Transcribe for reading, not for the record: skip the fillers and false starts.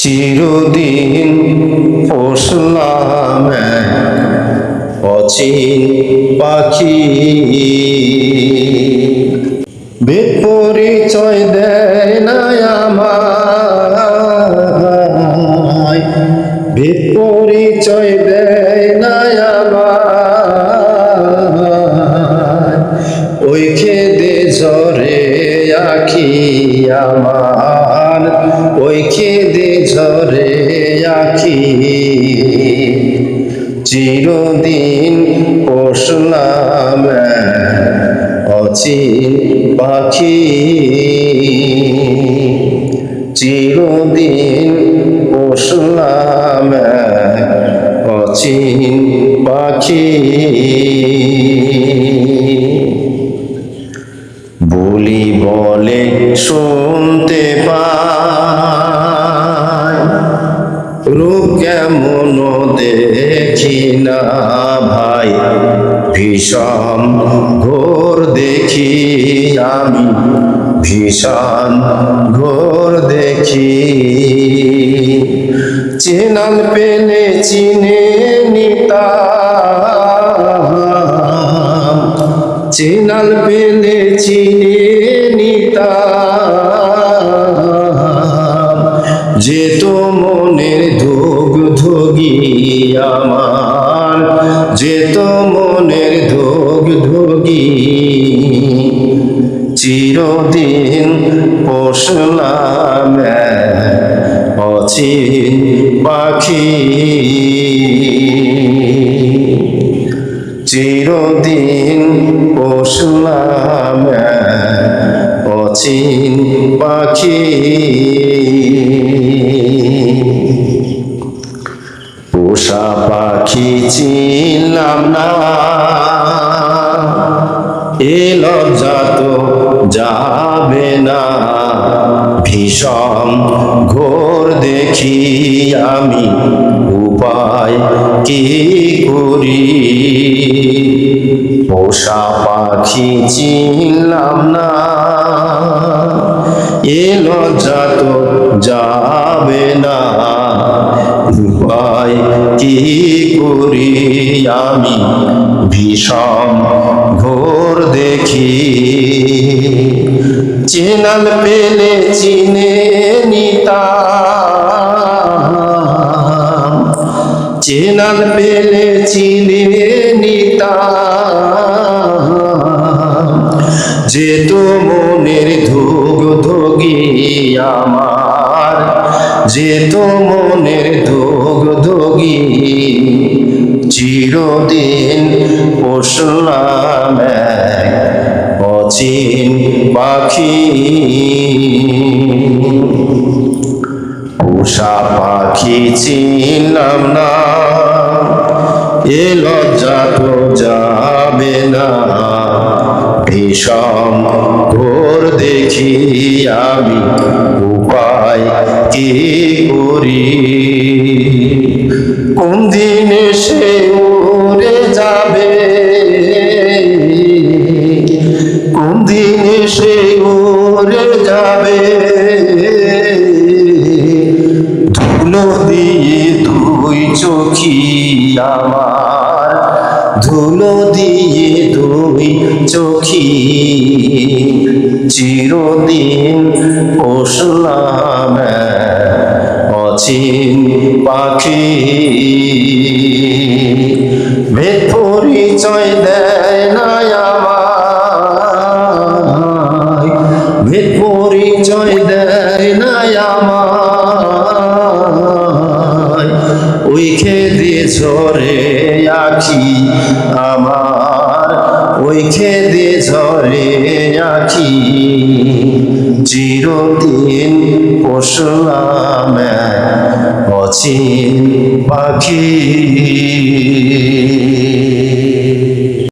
চিরদিন পোষলাম অচিন পাখি, ভেদ পরিচয় দেয় না আমায়, ভেদ পরিচয় দেয় না আমায়, ওই খেদে ঝরে আখি আমার, ওই খেদে ঝরে আখি, চিরদিন পোষলাম অচিন পাখি, চিরদিন পোষলাম অচিন পাখি। বলি বলে শুনতে পাই, রূপ কেমন দেখি না ভাই, ভীষণ ঘোর দেখি আমি, ভীষণ ঘোর দেখি, চেনাল পেলে চিনে নিতাম, চেনাল পেলে চিনে নিতাম, যেত মনের ধুক ধুগি আমার, যেত মনের ধুক ধুগি, চিরদিন পোষলাম অচিন পাখি, চিরদিন পোষলাম অচিন পাখি। পোষা পাখি চিনলাম না, এ লজ্জা তো যাবে না, ভীষণ ঘোর দেখি আমি, উপায় কি করি, পোষা পাখি চিনলাম না, এ লজ্জা তো যাবে না, উপায় কি করি আমি, ভীষণ ঘোর দেখি, চেনাল পেলে চিনে নিতাম, চেনাল পেলে চিনে নিতাম, যেত মনের ধুক ধুগি আমার, যেত মনের ধুক ধুগি, চিরদিন পোষলাম অচিন পাখি, পোষা পাখি চিনলাম না, এ লজ্জা তো যাবে না, ভীষণ ঘোর দেখি আমি, উপায় কি করি, কোন দিন সে উড়ে যাবে, কোন দিন সে উড়ে যাবে, ধুলো দিয়ে দুই চোখি আমার, ধুলো দিয়ে দুই চোখি, চিরদিন পোষলাম অচিন পাখি, ভেদ পরিচয় দেয় না আমায়, ভেদ পরিচয় দেয় না আমায়, ওই খেদে ঝরে আখি আমার, ওই খেদে ঝরে আখি, চিরদিন পোষলাম অচিন পাখি।